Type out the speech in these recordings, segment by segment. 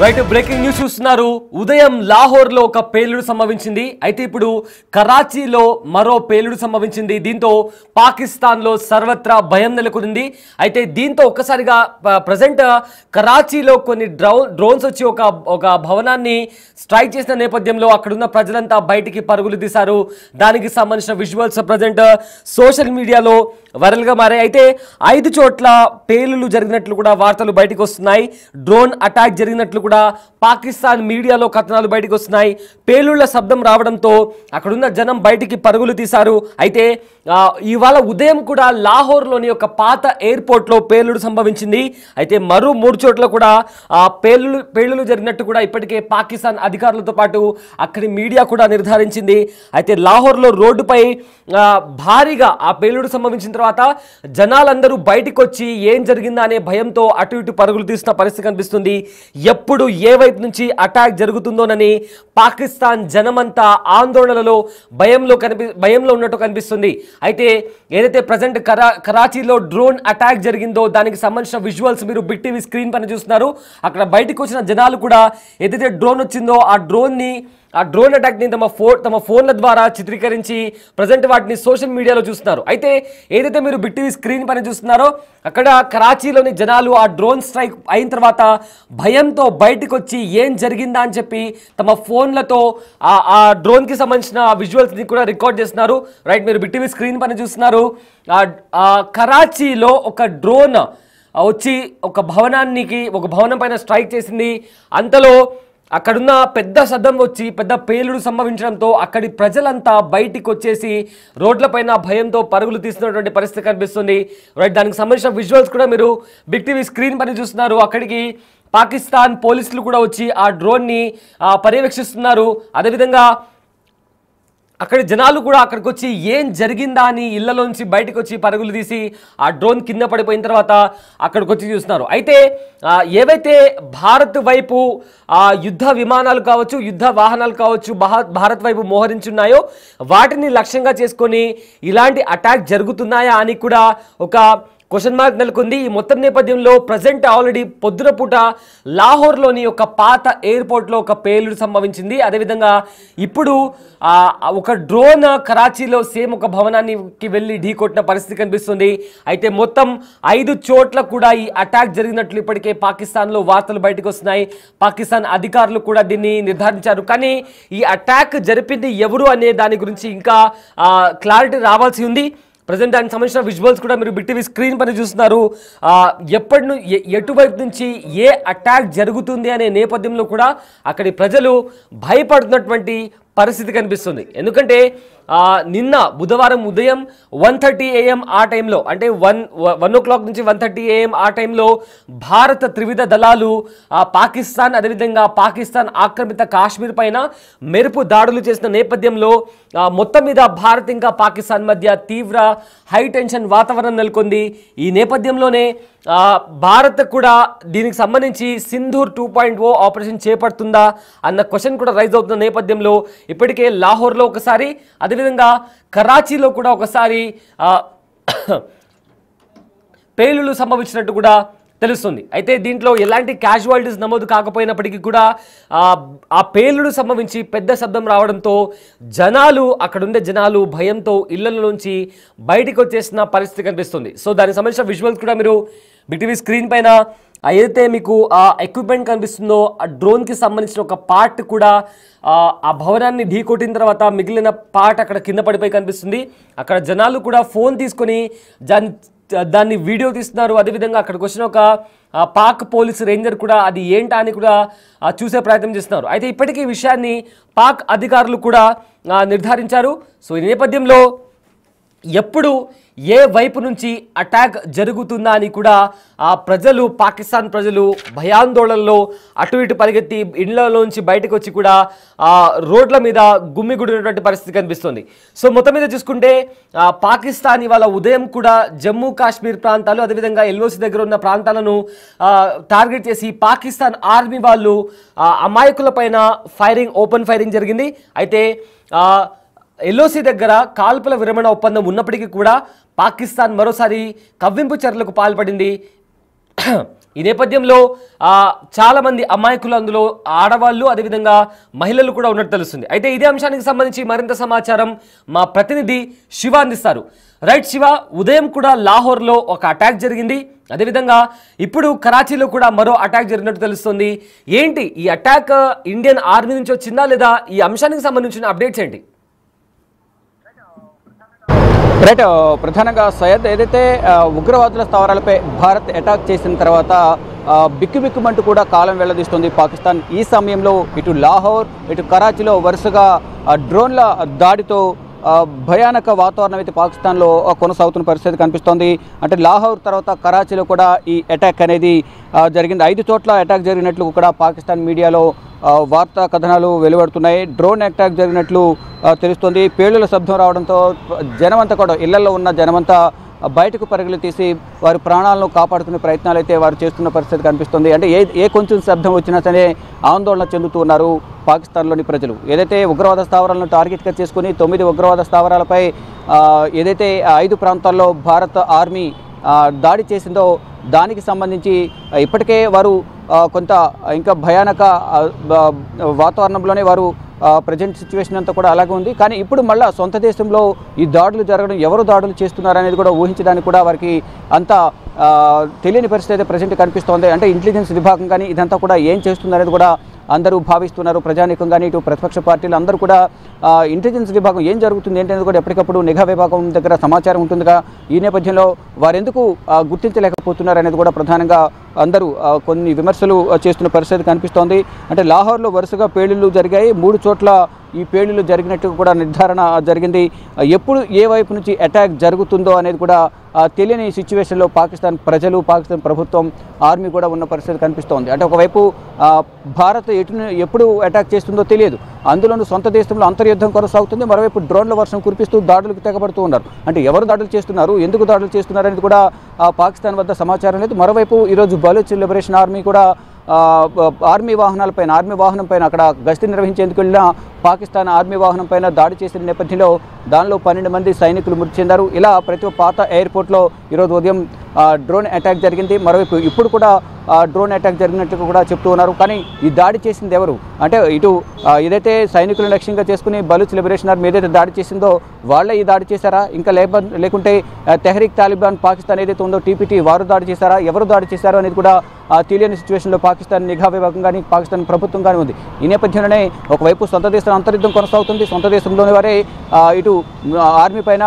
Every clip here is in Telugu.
రైట్ బ్రేకింగ్ న్యూస్ చూస్తున్నారు. ఉదయం లాహోర్లో ఒక పేలుడు సంభవించింది. అయితే ఇప్పుడు కరాచీలో మరో పేలుడు సంభవించింది. దీంతో పాకిస్తాన్లో సర్వత్రా భయం నెలకొంది. అయితే దీంతో ఒక్కసారిగా ప్రజెంట్ కరాచీలో కొన్ని డ్రోన్స్ వచ్చి ఒక భవనాన్ని స్ట్రైక్ చేసిన నేపథ్యంలో అక్కడున్న ప్రజలంతా బయటికి పరుగులు తీశారు. దానికి సంబంధించిన విజువల్స్ ప్రజెంట్ సోషల్ మీడియాలో వైరల్గా మారాయి. అయితే 5 చోట్ల పేలులు జరిగినట్లు కూడా వార్తలు బయటకు వస్తున్నాయి. డ్రోన్ అటాక్ జరిగినట్లు కూడా పాకిస్తాన్ మీడియాలో కథనాలు బయటకు వస్తున్నాయి. పేలుళ్ల శబ్దం రావడంతో అక్కడున్న జనం బయటికి పరుగులు తీశారు. అయితే ఇవాళ ఉదయం కూడా లాహోర్లోని ఒక పాత ఎయిర్పోర్ట్లో పేలుడు సంభవించింది. అయితే మరో 3 చోట్ల కూడా పేలులు జరిగినట్టు కూడా ఇప్పటికే పాకిస్తాన్ అధికారులతో పాటు అక్కడి మీడియా కూడా నిర్ధారించింది. అయితే లాహోర్లో రోడ్డుపై భారీగా ఆ పేలుడు సంభవించిన తర్వాత జనాలందరూ బయటకు వచ్చి ఏం జరిగిందా అనే భయంతో అటు ఇటు పరుగులు తీస్తున్న పరిస్థితి కనిపిస్తుంది. ఎప్పుడు ఏ వైపు నుంచి అటాక్ జరుగుతుందోనని పాకిస్తాన్ జనమంతా ఆందోళనలో భయంలో ఉన్నట్టు కనిపిస్తుంది. అయితే ఏదైతే ప్రజెంట్ కరాచీలో డ్రోన్ అటాక్ జరిగిందో దానికి సంబంధించిన విజువల్స్ మీరు బిగ్ టీవీ స్క్రీన్ పైన చూస్తున్నారు. అక్కడ బయటకు వచ్చిన జనాలు కూడా ఏదైతే డ్రోన్ వచ్చిందో ఆ డ్రోన్ అటాక్ని తమ ఫోన్ల ద్వారా చిత్రీకరించి ప్రజెంట్ వాటిని సోషల్ మీడియాలో చూస్తున్నారు. అయితే ఏదైతే మీరు బిగ్ టీవీ స్క్రీన్ పైన చూస్తున్నారో అక్కడ కరాచీలోని జనాలు ఆ డ్రోన్ స్ట్రైక్ అయిన తర్వాత భయంతో బయటకు వచ్చి ఏం జరిగిందా అని చెప్పి తమ ఫోన్లతో ఆ డ్రోన్కి సంబంధించిన విజువల్స్ని కూడా రికార్డ్ చేస్తున్నారు. రైట్, మీరు బిగ్ టీవీ స్క్రీన్ పైన చూస్తున్నారు. కరాచీలో ఒక డ్రోన్ వచ్చి ఒక భవనం పైన స్ట్రైక్ చేసింది. అంతలో అక్కడున్న పెద్ద శబ్దం వచ్చి పెద్ద పేలుడు సంభవించడంతో అక్కడి ప్రజలంతా బయటికి వచ్చేసి రోడ్లపైన భయంతో పరుగులు తీస్తున్నటువంటి పరిస్థితి కనిపిస్తుంది. రైట్, దానికి సంబంధించిన విజువల్స్ కూడా మీరు బిగ్ టీవీ స్క్రీన్ పైన చూస్తున్నారు. అక్కడికి పాకిస్తాన్ పోలీసులు కూడా వచ్చి ఆ డ్రోన్ని పర్యవేక్షిస్తున్నారు. అదేవిధంగా అక్కడి జనాలు కూడా అక్కడికి వచ్చి ఏం జరిగిందా అని ఇళ్లలోంచి బయటకు వచ్చి పరుగులు తీసి ఆ డ్రోన్ కింద పడిపోయిన తర్వాత అక్కడికి వచ్చి చూస్తున్నారు. అయితే ఏవైతే భారత్ వైపు యుద్ధ విమానాలు కావచ్చు, యుద్ధ వాహనాలు కావచ్చు భారత్ వైపు మోహరించున్నాయో వాటిని లక్ష్యంగా చేసుకొని ఇలాంటి అటాక్ జరుగుతున్నాయా అని కూడా ఒక క్వశ్చన్ మార్క్ నెలకొంది. ఈ మొత్తం నేపథ్యంలో ప్రజెంట్ ఆల్రెడీ పొద్దున పూట లాహోర్లోని ఒక పాత ఎయిర్పోర్ట్లో ఒక పేలుడు సంభవించింది. అదేవిధంగా ఇప్పుడు ఒక డ్రోన్ కరాచీలో సేమ్ ఒక భవనానికి వెళ్ళి ఢీకొట్టిన పరిస్థితి కనిపిస్తుంది. అయితే మొత్తం 5 చోట్ల కూడా ఈ అటాక్ జరిగినట్లు ఇప్పటికే పాకిస్తాన్లో వార్తలు బయటకు వస్తున్నాయి. పాకిస్తాన్ అధికారులు కూడా దీన్ని నిర్ధారించారు. కానీ ఈ అటాక్ జరిపింది ఎవరు అనే దాని గురించి ఇంకా క్లారిటీ రావాల్సి ఉంది. ప్రజెంట్ దానికి సంబంధించిన విజువల్స్ కూడా మీరు బిగ్ టీవీ స్క్రీన్ పైన చూస్తున్నారు. ఎటువైపు నుంచి ఏ అటాక్ జరుగుతుంది అనే నేపథ్యంలో కూడా అక్కడి ప్రజలు భయపడుతున్నటువంటి పరిస్థితి కనిపిస్తుంది. ఎందుకంటే నిన్న బుధవారం ఉదయం 1:30 AM ఆ టైంలో, అంటే 1 o'clock నుంచి 1:30 AM ఆ టైంలో భారత త్రివిధ దళాలు పాకిస్తాన్ అదేవిధంగా పాకిస్తాన్ ఆక్రమిత కాశ్మీర్ పైన మెరుపు దాడులు చేసిన నేపథ్యంలో మొత్తం మీద భారత్ ఇంకా పాకిస్తాన్ మధ్య తీవ్ర హై టెన్షన్ వాతావరణం నెలకొంది. ఈ నేపథ్యంలోనే భారత్ కూడా దీనికి సంబంధించి సింధూర్ 2.0 ఆపరేషన్ చేపడుతుందా అన్న క్వశ్చన్ కూడా రైజ్ అవుతున్న నేపథ్యంలో ఇప్పటికే లాహోర్లో ఒకసారి అదేవిధంగా కరాచీలో కూడా ఒకసారి పేలుళ్లు సంభవించినట్టు కూడా తెలుస్తుంది. అయితే దీంట్లో ఎలాంటి క్యాజువాలిటీస్ నమోదు కాకపోయినప్పటికీ కూడా ఆ పేలుడు సంభవించి పెద్ద శబ్దం రావడంతో అక్కడుండే జనాలు భయంతో ఇళ్లలోంచి బయటకు వచ్చేసిన పరిస్థితి కనిపిస్తుంది. సో దానికి సంబంధించిన విజువల్స్ కూడా మీరు బిగ్ టీవీ స్క్రీన్ పైన ఏదైతే మీకు ఆ ఎక్విప్మెంట్ కనిపిస్తుందో ఆ డ్రోన్కి సంబంధించిన ఒక పార్ట్ కూడా ఆ భవనాన్ని ఢీకొట్టిన తర్వాత మిగిలిన పార్ట్ అక్కడ కింద పడిపోయి కనిపిస్తుంది. అక్కడ జనాలు కూడా ఫోన్ తీసుకొని దాన్ని వీడియో తీస్తున్నారు. అదేవిధంగా అక్కడికి వచ్చిన ఒక పాక్ పోలీస్ రేంజర్ కూడా అది ఏంటా అని కూడా చూసే ప్రయత్నం చేస్తున్నారు. అయితే ఇప్పటికీ ఈ విషయాన్ని పాక్ అధికారులు కూడా నిర్ధారించారు. సో ఈ నేపథ్యంలో ఎప్పుడు ఏ వైపు నుంచి అటాక్ జరుగుతుందా అని కూడా పాకిస్తాన్ ప్రజలు భయాందోళనలో అటు ఇటు పరిగెత్తి ఇళ్లలోంచి బయటకు వచ్చి కూడా రోడ్ల మీద గుమ్మిగుడినటువంటి పరిస్థితి కనిపిస్తుంది. సో మొత్తం మీద చూసుకుంటే పాకిస్తాన్ ఇవాళ ఉదయం కూడా జమ్మూ కాశ్మీర్ ప్రాంతాలు అదేవిధంగా ఎల్ఓసి దగ్గర ఉన్న ప్రాంతాలను టార్గెట్ చేసి పాకిస్తాన్ ఆర్మీ వాళ్ళు అమాయకుల పైన ఓపెన్ ఫైరింగ్ జరిగింది. అయితే ఎల్ఓసి దగ్గర కాల్పుల విరమణ ఒప్పందం ఉన్నప్పటికీ కూడా పాకిస్తాన్ మరోసారి కవ్వింపు చర్యలకు పాల్పడింది. ఈ నేపథ్యంలో చాలా మంది అమాయకులు, అందులో ఆడవాళ్ళు, అదేవిధంగా మహిళలు కూడా ఉన్నట్టు తెలుస్తుంది. అయితే ఇదే అంశానికి సంబంధించి మరింత సమాచారం మా ప్రతినిధి శివ అందిస్తారు. రైట్ శివ, ఉదయం కూడా లాహోర్లో ఒక అటాక్ జరిగింది, అదేవిధంగా ఇప్పుడు కరాచీలో కూడా మరో అటాక్ జరిగినట్టు తెలుస్తుంది. ఏంటి ఈ అటాక్ ఇండియన్ ఆర్మీ నుంచి వచ్చిందా లేదా? ఈ అంశానికి సంబంధించిన అప్డేట్స్ ఏంటి? రైట్, ప్రధానంగా సయ్యద్ ఏదైతే ఉగ్రవాదుల స్థావరాలపై భారత్ అటాక్ చేసిన తర్వాత బిక్కుబిక్కుమంటూ కూడా కాలం వెళ్లదీస్తుంది పాకిస్తాన్. ఈ సమయంలో ఇటు లాహోర్, ఇటు కరాచీలో వరుసగా డ్రోన్ల దాడితో భయానక వాతావరణం అయితే పాకిస్తాన్లో కొనసాగుతున్న పరిస్థితి కనిపిస్తోంది. అంటే లాహోర్ తర్వాత కరాచీలో కూడా ఈ అటాక్ అనేది జరిగింది. 5 చోట్ల అటాక్ జరిగినట్లు కూడా పాకిస్తాన్ మీడియాలో వార్తా కథనాలు వెలువడుతున్నాయి. డ్రోన్ అటాక్ జరిగినట్లు తెలుస్తోంది. పేలుల శబ్దం రావడంతో జనమంతా కూడా, ఇళ్లలో ఉన్న జనమంతా బయటకు పరుగులు తీసి వారి ప్రాణాలను కాపాడుకునే ప్రయత్నాలు అయితే వారు చేస్తున్న పరిస్థితి కనిపిస్తుంది. అంటే ఏ కొంచెం శబ్దం వచ్చినా సరే ఆందోళన చెందుతూ ఉన్నారు పాకిస్తాన్లోని ప్రజలు. ఏదైతే ఉగ్రవాద స్థావరాలను టార్గెట్గా చేసుకుని 9 ఉగ్రవాద స్థావరాలపై ఏదైతే 5 ప్రాంతాల్లో భారత ఆర్మీ దాడి చేసిందో దానికి సంబంధించి ఇప్పటికే వారు కొంత ఇంకా భయానక వాతావరణంలోనే వారు ప్రజెంట్ సిచ్యువేషన్ అంతా కూడా అలాగే ఉంది. కానీ ఇప్పుడు మళ్ళీ సొంత దేశంలో ఈ దాడులు జరగడం, ఎవరు దాడులు చేస్తున్నారనేది కూడా ఊహించడానికి కూడా వారికి అంత తెలియని పరిస్థితి అయితే ప్రజెంట్ కనిపిస్తోంది. అంటే ఇంటెలిజెన్స్ విభాగం కానీ ఇదంతా కూడా ఏం చేస్తుందనేది కూడా అందరూ భావిస్తున్నారు. ప్రజానీకం కానీ ఇటు ప్రతిపక్ష పార్టీలు అందరూ కూడా ఇంటెలిజెన్స్ విభాగం ఏం జరుగుతుంది ఏంటనేది కూడా ఎప్పటికప్పుడు నిఘా విభాగం దగ్గర సమాచారం ఉంటుందిగా. ఈ నేపథ్యంలో వారెందుకు గుర్తించలేకపోతున్నారు అనేది కూడా ప్రధానంగా అందరూ కొన్ని విమర్శలు చేస్తున్న పరిస్థితి కనిపిస్తోంది. అంటే లాహోర్లో వరుసగా పేలుళ్లు జరిగాయి. 3 చోట్ల ఈ పేలుళ్లు జరిగినట్టు కూడా నిర్ధారణ జరిగింది. ఎప్పుడు ఏ వైపు నుంచి అటాక్ జరుగుతుందో అనేది కూడా తెలియని సిచ్యువేషన్లో పాకిస్తాన్ ప్రజలు, పాకిస్తాన్ ప్రభుత్వం, ఆర్మీ కూడా ఉన్న పరిస్థితి కనిపిస్తోంది. అంటే ఒకవైపు భారత్ ఎప్పుడు అటాక్ చేస్తుందో తెలియదు, అందులోనూ సొంత దేశంలో అంతర్యుద్ధం కొనసాగుతుంది. మరోవైపు డ్రోన్ల వర్షం కురిపిస్తూ దాడులకు తెగబడుతూ ఉన్నారు. అంటే ఎవరు దాడులు చేస్తున్నారు, ఎందుకు దాడులు చేస్తున్నారు అనేది కూడా పాకిస్తాన్ వద్ద సమాచారం లేదు. మరోవైపు ఈరోజు బలూచ్ లిబరేషన్ ఆర్మీ కూడా ఆర్మీ వాహనం పైన అక్కడ గస్తీ నిర్వహించేందుకు వెళ్ళిన పాకిస్తాన్ ఆర్మీ వాహనం పైన దాడి చేసిన నేపథ్యంలో దానిలో 12 మంది సైనికులు మృతి చెందారు. ఇలా ప్రతి పాత ఎయిర్పోర్ట్లో ఈరోజు ఉదయం డ్రోన్ అటాక్ జరిగింది. మరోవైపు ఇప్పుడు కూడా డ్రోన్ అటాక్ జరిగినట్టు కూడా చెప్తూ ఉన్నారు. కానీ ఈ దాడి చేసింది ఎవరు అంటే ఇటు ఏదైతే సైనికులను లక్ష్యంగా చేసుకుని బలూచ్ లిబరేషన్ ఆర్మీ ఏదైతే దాడి చేసిందో వాళ్ళే ఈ దాడి చేశారా, ఇంకా లేకుంటే తెహ్రీక్ తాలిబాన్ పాకిస్తాన్ ఏదైతే ఉందో టీపీటీ వారు దాడి చేశారా, ఎవరు దాడి చేశారో అనేది కూడా తెలియని సిచ్యువేషన్లో పాకిస్తాన్ నిఘా విభాగం కానీ పాకిస్తాన్ ప్రభుత్వం కానీ ఉంది. ఈ నేపథ్యంలోనే ఒకవైపు సొంత దేశం అంతర్యుద్ధం కొనసాగుతుంది. సొంత దేశంలోని వారే ఇటు ఆర్మీ పైన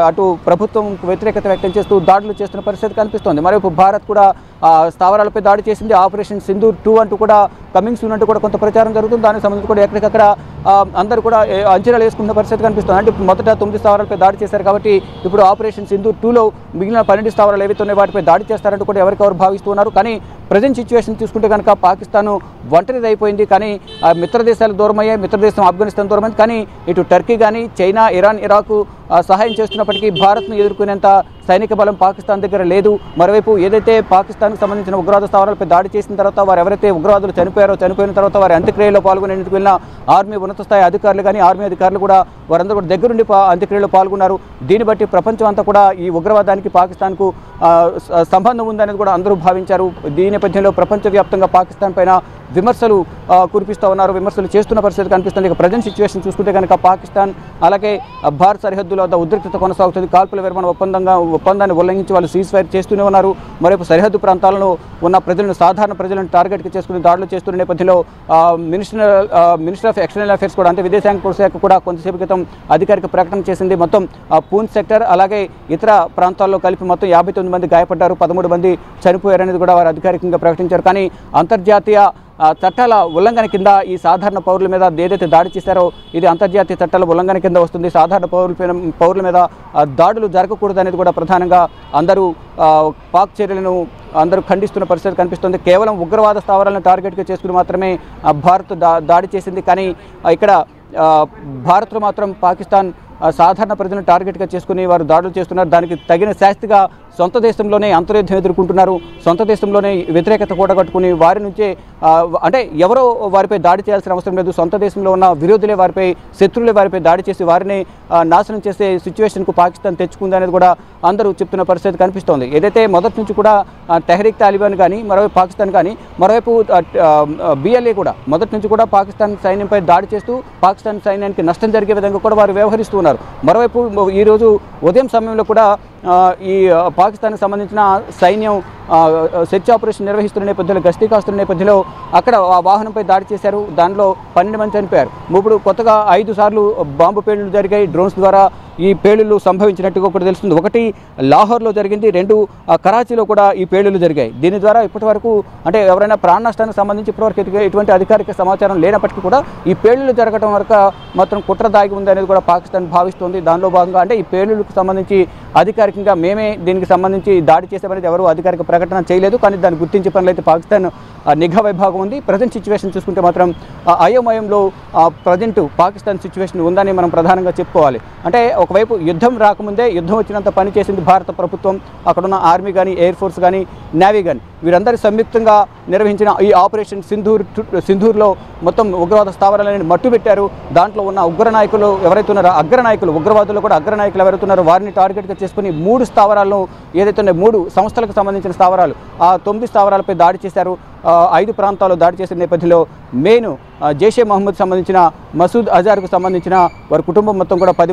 అటు ప్రభుత్వం వ్యతిరేకత వ్యక్తం చేస్తూ దాడులు చేస్తున్న పరిస్థితి కనిపిస్తోంది. మరోవైపు భారత్ కూడా స్థావరాలపై దాడి చేసింది. ఆపరేషన్ సింధూర్ 2 అంటూ కూడా కమింగ్ సూన్ అంటూ కూడా కొంత ప్రచారం జరుగుతుంది. దానికి సంబంధించి కూడా ఎక్కడికక్కడ అందరూ కూడా అంచనాలు వేసుకున్న పరిస్థితి కనిపిస్తుంది. అంటే మొదట 9 స్థావరాలపై దాడి చేశారు కాబట్టి ఇప్పుడు ఆపరేషన్ సింధూర్ 2లో మిగిలిన 12 స్థావరాలు ఏవైతే ఉన్నాయి వాటిపై దాడి చేస్తారంటూ కూడా ఎవరికెవరు భావిస్తున్నారు. కానీ ప్రజెంట్ సిచ్యువేషన్ చూసుకుంటే కనుక పాకిస్తాన్ ఒంటరిది అయిపోయింది. కానీ మిత్ర దేశాలు దూరమయ్యాయి, మిత్రదేశం ఆఫ్ఘనిస్తాన్ దూరమైంది. కానీ ఇటు టర్కీ కానీ చైనా, ఇరాన్, ఇరాక్ సహాయం చేస్తున్నప్పటికీ భారత్ను ఎదుర్కొనేంత సైనిక బలం పాకిస్తాన్ దగ్గర లేదు. మరోవైపు ఏదైతే పాకిస్తాన్కు సంబంధించిన ఉగ్రవాద స్థావరాలపై దాడి చేసిన తర్వాత వారు ఎవరైతే ఉగ్రవాదులు చనిపోయిన తర్వాత వారి అంత్యక్రియలో పాల్గొనేందుకు వెళ్ళిన ఆర్మీ ఉన్నత స్థాయి అధికారులు కానీ ఆర్మీ అధికారులు కూడా వారందరూ కూడా దగ్గరుండి అంత్యక్రియలో పాల్గొన్నారు. దీన్ని బట్టి ప్రపంచం అంతా కూడా ఈ ఉగ్రవాదానికి పాకిస్తాన్కు సంబంధం ఉందనేది కూడా అందరూ భావించారు. దీని నేపథ్యంలో ప్రపంచవ్యాప్తంగా పాకిస్తాన్ పైన విమర్శలు కురిపిస్తూ ఉన్నారు, విమర్శలు చేస్తున్న పరిస్థితి కనిపిస్తుంది. ఇక ప్రజెంట్ సిచ్యువేషన్ చూసుకుంటే కనుక పాకిస్తాన్ అలాగే భారత్ సరిహద్దుల వద్ద ఉద్రిక్తత కొనసాగుతుంది. కాల్పుల విరమణ ఒప్పందాన్ని ఉల్లంఘించి వాళ్ళు సీజ్ ఫైర్ చేస్తూనే ఉన్నారు. మరోవైపు సరిహద్దు ప్రాంతాలను ఉన్న సాధారణ ప్రజలను టార్గెట్గా చేసుకుని దాడులు చేస్తున్న నేపథ్యంలో మినిస్టర్ ఆఫ్ ఎక్స్టర్నల్ అఫేర్స్ కూడా అంటే విదేశాంగ శాఖ కూడా కొంతసేపు క్రితం అధికారిక ప్రకటన చేసింది. మొత్తం పూంచ్ సెక్టర్ అలాగే ఇతర ప్రాంతాల్లో కలిపి మొత్తం 59 మంది గాయపడ్డారు, 13 మంది చనిపోయారనేది కూడా వారు అధికారికంగా ప్రకటించారు. కానీ అంతర్జాతీయ చట్టాల ఉల్లంఘన కింద ఈ సాధారణ పౌరుల మీద ఏదైతే దాడి చేశారో ఇది అంతర్జాతీయ చట్టాల ఉల్లంఘన కింద వస్తుంది. సాధారణ పౌరుల మీద దాడులు జరగకూడదు అనేది కూడా ప్రధానంగా అందరూ పాక్ చర్యలను అందరూ ఖండిస్తున్న పరిస్థితి కనిపిస్తుంది. కేవలం ఉగ్రవాద స్థావరాలను టార్గెట్గా చేసుకుని మాత్రమే భారత్ దాడి చేసింది. కానీ ఇక్కడ భారత్లో మాత్రం పాకిస్తాన్ సాధారణ ప్రజలను టార్గెట్గా చేసుకుని వారు దాడులు చేస్తున్నారు. దానికి తగిన శాస్తిగా సొంత దేశంలోనే అంతర్యుద్ధం ఎదుర్కొంటున్నారు. సొంత దేశంలోనే వ్యతిరేకత కూడగట్టుకుని వారి నుంచే అంటే ఎవరో వారిపై దాడి చేయాల్సిన అవసరం లేదు. సొంత దేశంలో ఉన్న విరోధులే వారిపై, శత్రువులే వారిపై దాడి చేసి వారిని నాశనం చేసే సిచ్యువేషన్కు పాకిస్తాన్ తెచ్చుకుంది అనేది కూడా అందరూ చెప్తున్న పరిస్థితి కనిపిస్తోంది. ఏదైతే మొదటి నుంచి కూడా తెహ్రీక్ తాలిబాన్ కానీ, మరోవైపు పాకిస్తాన్ కానీ, మరోవైపు బిఎల్ఏ కూడా మొదటి నుంచి కూడా పాకిస్తాన్ సైన్యంపై దాడి చేస్తూ పాకిస్తాన్ సైన్యానికి నష్టం జరిగే విధంగా కూడా వారు వ్యవహరిస్తూ ఉన్నారు. మరోవైపు ఈరోజు ఉదయం సమయంలో కూడా ఈ పాకిస్తాన్కి సంబంధించిన సైన్యం సెర్చ్ ఆపరేషన్ నిర్వహిస్తున్న నేపథ్యంలో, గస్తీ కాస్తున్న నేపథ్యంలో అక్కడ ఆ వాహనంపై దాడి చేశారు. దానిలో 12 మంది చనిపోయారు. ఇప్పుడు కొత్తగా 5 సార్లు బాంబు పేలుళ్లు జరిగాయి. డ్రోన్స్ ద్వారా ఈ పేలుళ్లు సంభవించినట్టుగా కూడా తెలుస్తుంది. ఒకటి లాహోర్లో జరిగింది, 2 కరాచీలో కూడా ఈ పేలుళ్లు జరిగాయి. దీని ద్వారా ఇప్పటి వరకు అంటే ఎవరైనా ప్రాణ నష్టానికి సంబంధించి ఇప్పటివరకు ఎటువంటి అధికారిక సమాచారం లేనప్పటికీ కూడా ఈ పేలుళ్లు జరగడం వరకు మాత్రం కుట్ర దాగి ఉంది అనేది కూడా పాకిస్తాన్ భావిస్తోంది. దానిలో భాగంగా అంటే ఈ పేలుళ్లకు సంబంధించి అధికారికంగా మేమే దీనికి సంబంధించి దాడి చేసామనేది ఎవరు అధికారిక ప్రకటన చేయలేదు. కానీ దాన్ని గుర్తించే పనులు అయితే పాకిస్తాన్ నిఘా విభాగం ఉంది. ప్రజెంట్ సిచ్యువేషన్ చూసుకుంటే మాత్రం అయోమయంలో ప్రజెంట్ పాకిస్తాన్ సిచ్యువేషన్ ఉందని మనం ప్రధానంగా చెప్పుకోవాలి. అంటే ఒకవైపు యుద్ధం రాకముందే యుద్ధం వచ్చినంత పని చేసింది భారత ప్రభుత్వం. అక్కడున్న ఆర్మీ కానీ, ఎయిర్ ఫోర్స్ కానీ, నేవీ కానీ వీరందరూ సంయుక్తంగా నిర్వహించిన ఈ ఆపరేషన్ సింధూర్లో మొత్తం ఉగ్రవాద స్థావరాలని మట్టుబెట్టారు. దాంట్లో ఉన్న ఉగ్ర నాయకులు ఎవరైతే ఉన్నారో, అగ్రనాయకులు, ఉగ్రవాదులు కూడా అగ్రనాయకులు ఎవరైతే ఉన్నారో వారిని టార్గెట్గా చేసుకుని 3 స్థావరాలను ఏదైతే ఉన్నాయో 3 సంస్థలకు సంబంధించిన స్థావరాలు, ఆ 9 స్థావరాలపై దాడి చేశారు. 5 ప్రాంతాల్లో దాడి చేసిన నేపథ్యంలో మెయిన్ జైషే మహమ్మద్ సంబంధించిన మసూద్ అజార్కు సంబంధించిన వారి కుటుంబం మొత్తం కూడా 10